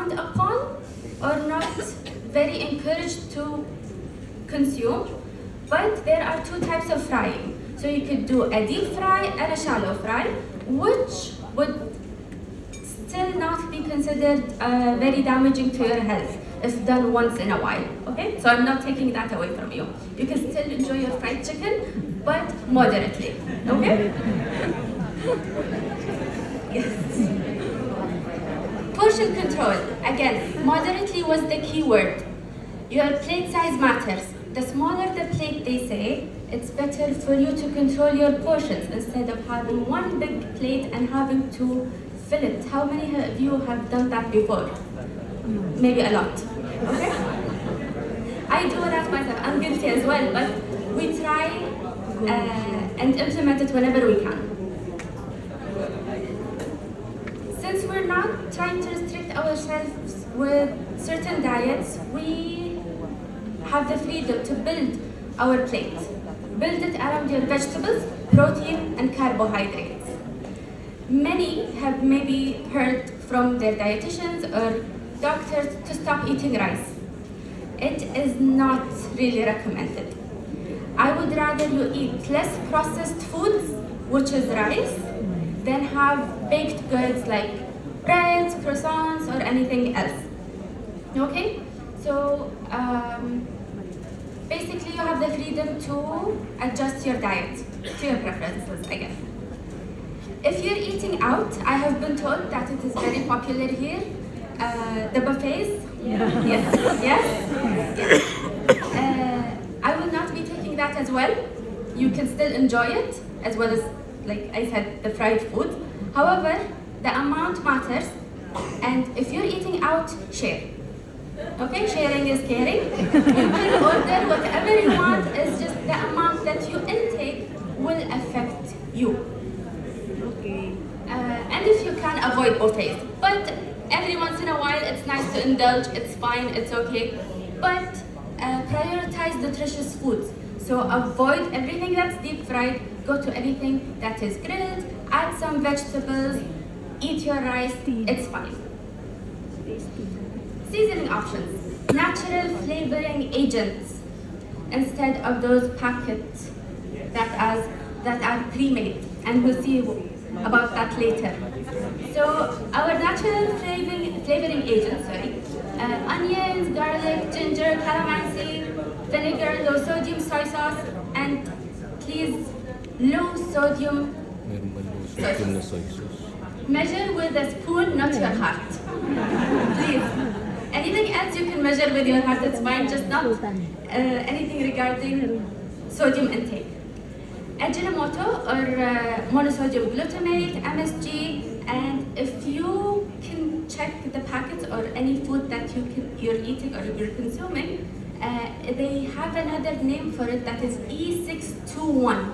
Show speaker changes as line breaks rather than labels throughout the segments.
frowned upon or not very encouraged to consume, but there are two types of frying. So you could do a deep fry and a shallow fry, which would still not be considered very damaging to your health if done once in a while, okay? So I'm not taking that away from you. You can still enjoy your fried chicken, but moderately, okay? Yes. Portion control, again, moderately was the key word. Your plate size matters. The smaller the plate, they say, it's better for you to control your portions instead of having one big plate and having to fill it. How many of you have done that before? Maybe a lot, okay? I do that myself, I'm guilty as well, but we try and implement it whenever we can. Since we're not trying to restrict ourselves with certain diets, we have the freedom to build our plate. Build it around your vegetables, protein, and carbohydrates. Many have maybe heard from their dietitians or doctors to stop eating rice. It is not really recommended. I would rather you eat less processed foods, which is rice, than have baked goods like breads, croissants, or anything else. Okay? So basically you have the freedom to adjust your diet to your preferences again. If you're eating out, I have been told that it is very popular here. The buffets. Yeah. Yes. I will not be taking that as well. You can still enjoy it, as well as, like I said, the fried food. However, the amount matters, and if you're eating out, share. Okay, sharing is caring. You can order whatever you want, it's just the amount that you intake will affect you.
Okay.
And if you can, avoid buffets. But every once in a while, it's nice to indulge, it's fine, it's okay. But prioritize nutritious foods. So avoid everything that's deep fried, go to anything that is grilled, add some vegetables, eat your rice, it's fine. Seasoning options, natural flavoring agents instead of those packets that are pre-made, and we'll see about that later. So our natural flavoring agents, onions, garlic, ginger, calamansi, vinegar, low sodium soy sauce, and please, low sodium soy sauce. Measure with a spoon, not your heart. Please. Anything else you can measure with your heart, it's fine, just not anything regarding sodium intake. Ajinomoto or monosodium glutamate, MSG, and if you can check the packets or any food that you're eating or you're consuming, they have another name for it that is E621.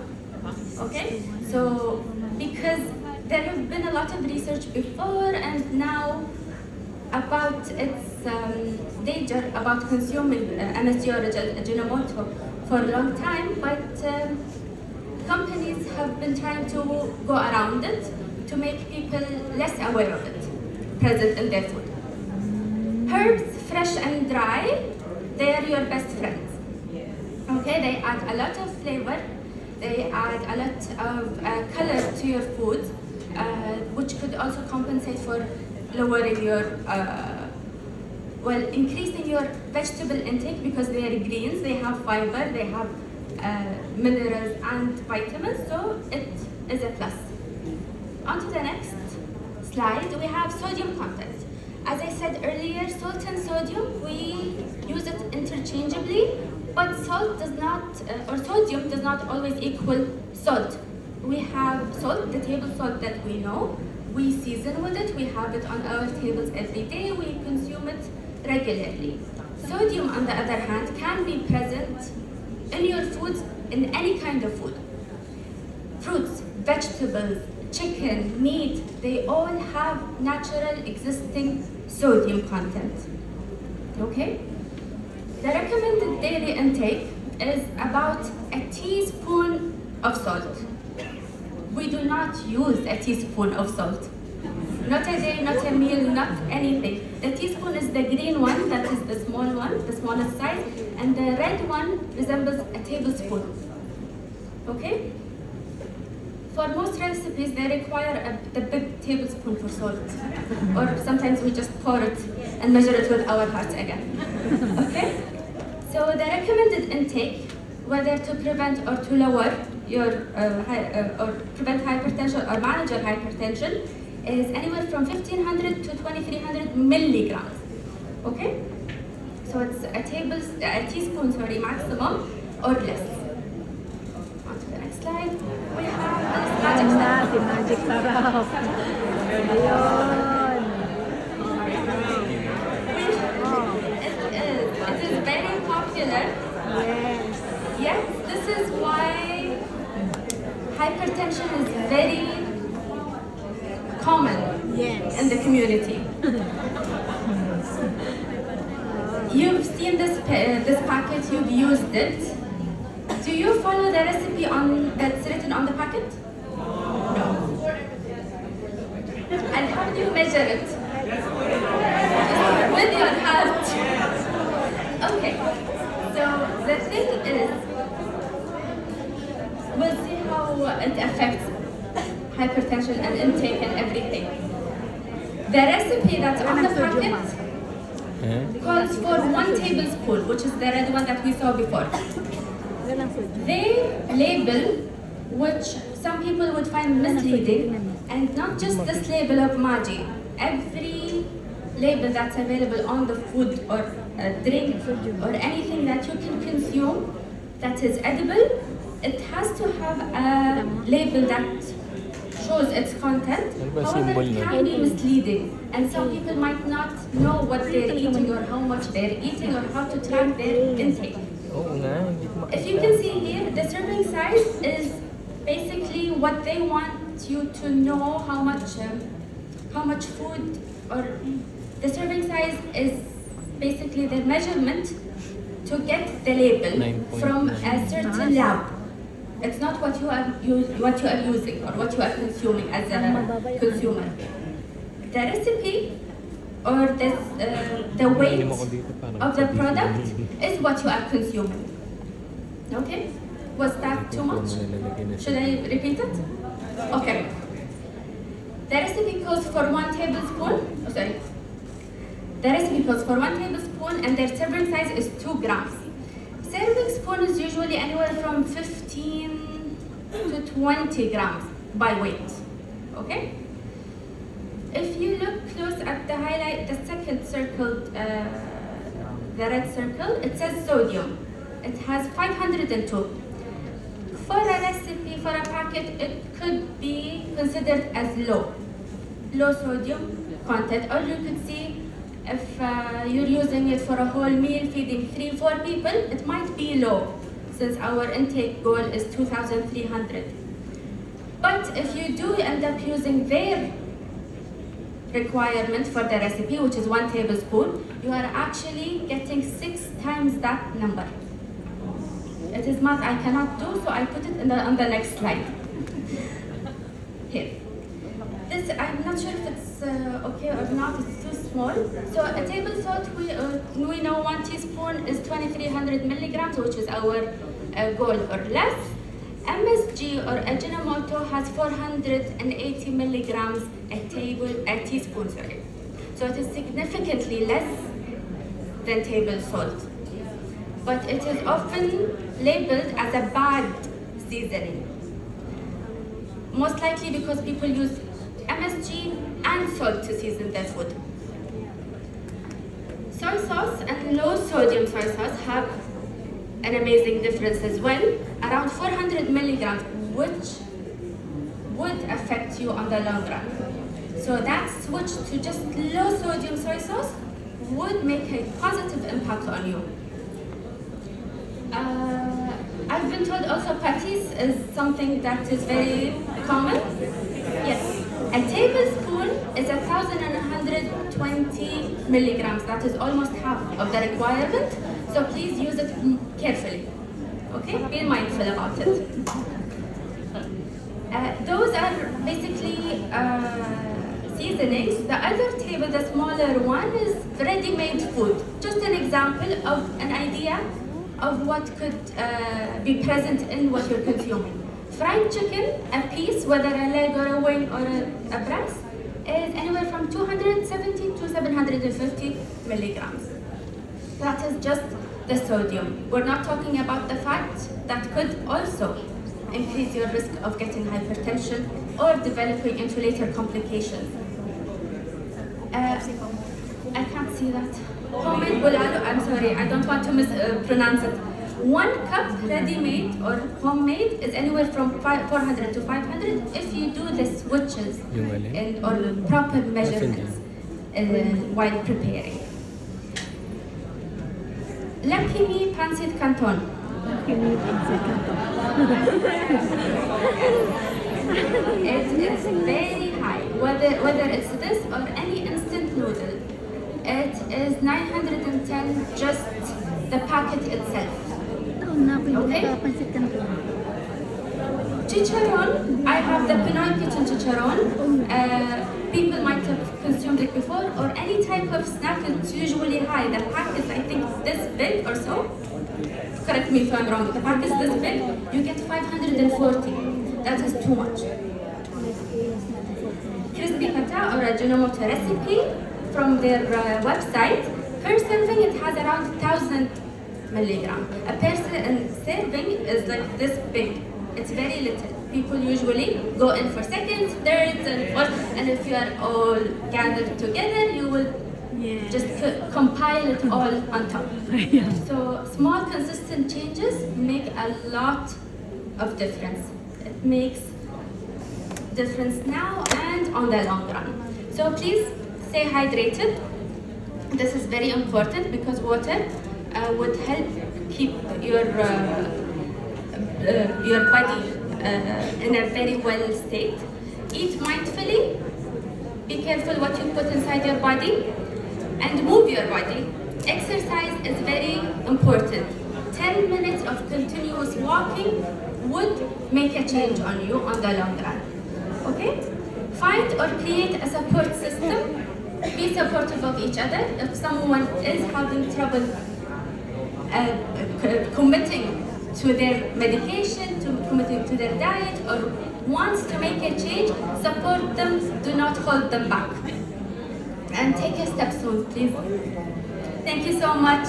Okay? So, because there have been a lot of research before and now about its danger about consuming MSG or Ajinomoto for a long time, but companies have been trying to go around it to make people less aware of it present in their food. Herbs, fresh and dry, they are your best friends. Okay, they add a lot of flavor, they add a lot of color to your food, which could also compensate for lowering your, increasing your vegetable intake because they are greens, they have fiber, they have minerals and vitamins, so it is a plus. On to the next slide, we have sodium content. As I said earlier, salt and sodium, we use it interchangeably, but salt does not, or sodium does not always equal salt. We have salt, the table salt that we know, we season with it, we have it on our tables every day, we consume it regularly. Sodium, on the other hand, can be present in your foods, in any kind of food. Fruits, vegetables, chicken, meat, they all have natural existing sodium content. Okay? The recommended daily intake is about a teaspoon of salt. We do not use a teaspoon of salt. Not a day, not a meal, not anything. The teaspoon teaspoon is the green one, that is the small one, the smallest size, and the red one resembles a tablespoon. Okay? For most recipes, they require the big tablespoon for salt. Or sometimes we just pour it and measure it with our hearts again. Okay? So the recommended intake, whether to prevent or to lower your or prevent hypertension or manage your hypertension, is anywhere from 1500 to 2300 milligrams. Okay? So it's a teaspoon, maximum or less. On to the next slide. We have this magic stuff.
Si Magic pa raw. Ayun.
It is very popular.
Yes.
Yes, this is why hypertension is very common
Yes.
in the community. You've seen this packet, you've used it. Do you follow the recipe that's written on the packet? No. And how do you measure it? With your heart. Okay. So the thing is, we'll see how it affects hypertension and intake and everything. The recipe that's on the packet calls for 1 tablespoon, which is the red one that we saw before. They label, which some people would find misleading, and not just this label of Maggi. Every label that's available on the food or drink or anything that you can consume that is edible, it has to have a label that shows its content. However, it can be misleading, and some people might not know what they're eating or how much they're eating or how to track their intake. If you can see here, the serving size is basically what they want you to know how much food, or the serving size is basically the measurement to get the label from a certain lab. It's not what you are using or what you are consuming as a consumer. The recipe or the weight of the product is what you are consuming. Okay? Was that too much? Should I repeat it? Okay. The recipe calls for 1 tablespoon. Oh, sorry. The recipe calls for 1 tablespoon, and their serving size is 2 grams. Serving spoon is usually anywhere from 15 to 20 grams by weight. Okay? If you look close at the highlight, the second circled, the red circle, it says sodium. It has 502. For a recipe, for a packet, it could be considered as low sodium content, or you could see if you're using it for a whole meal, feeding 3-4 people, it might be low, since our intake goal is 2,300. But if you do end up using their requirement for the recipe, which is 1 tablespoon, you are actually getting 6 times that number. It is math I cannot do, so I put it on the next slide. Here. This, I'm not sure if it's okay or not, it's too small. So a table salt, we know 1 teaspoon is 2300 milligrams, which is our goal or less. MSG or Ajinomoto has 480 milligrams a teaspoon, sorry. So it is significantly less than table salt. But it is often labeled as a bad seasoning. Most likely because people use MSG and salt to season their food. Soy sauce and low sodium soy sauce have an amazing difference as well, around 400 milligrams, which would affect you on the long run. So that switch to just low sodium soy sauce would make a positive impact on you. I've been told also patties is something that is very common. Yes, a tablespoon is 1,120 milligrams. That is almost half of the requirement. So please use it carefully. Okay, be mindful about it. Those are basically seasonings. The other table, the smaller one, is ready-made food. Just an example of an idea of what could be present in what you're consuming. Fried chicken, a piece, whether a leg or a wing or a breast, is anywhere from 270 to 750 milligrams. That is just the sodium. We're not talking about the fat that could also increase your risk of getting hypertension or developing into later complications. I can't see that. Homemade bulalo, I'm sorry, I don't want to mispronounce it. 1 cup ready-made or homemade is anywhere from 400 to 500 if you do the switches or proper measurements while preparing. Lakini Pansit Canton. It's very high, whether it's this or any instant noodle. It is 910 just the packet itself. Okay? Chicharron, I have the Pinoy kitchen chicharron. People might have consumed it before, or any type of snack. It's usually high. The pack is, I think, this big or so. Correct me if I'm wrong. The pack is this big. You get 540. That is too much. Crispy pata or Ajinomoto recipe from their website. Per serving, it has around 1,000 milligrams. A person serving is like this big. It's very little. People usually go in for seconds, thirds, and fourths. And if you are all gathered together, you will just compile it all on top. So small, consistent changes make a lot of difference. It makes difference now and on the long run. So please stay hydrated. This is very important because water would help keep your body in a very well state. Eat mindfully. Be careful what you put inside your body, and move your body. Exercise is very important. 10 minutes of continuous walking would make a change on you on the long run. Okay? Find or create a support system. Be supportive of each other. If someone is having trouble committing to their medication, committing to their diet, or wants to make a change, support them, do not hold them back. And take a step soon, please. Thank you so much.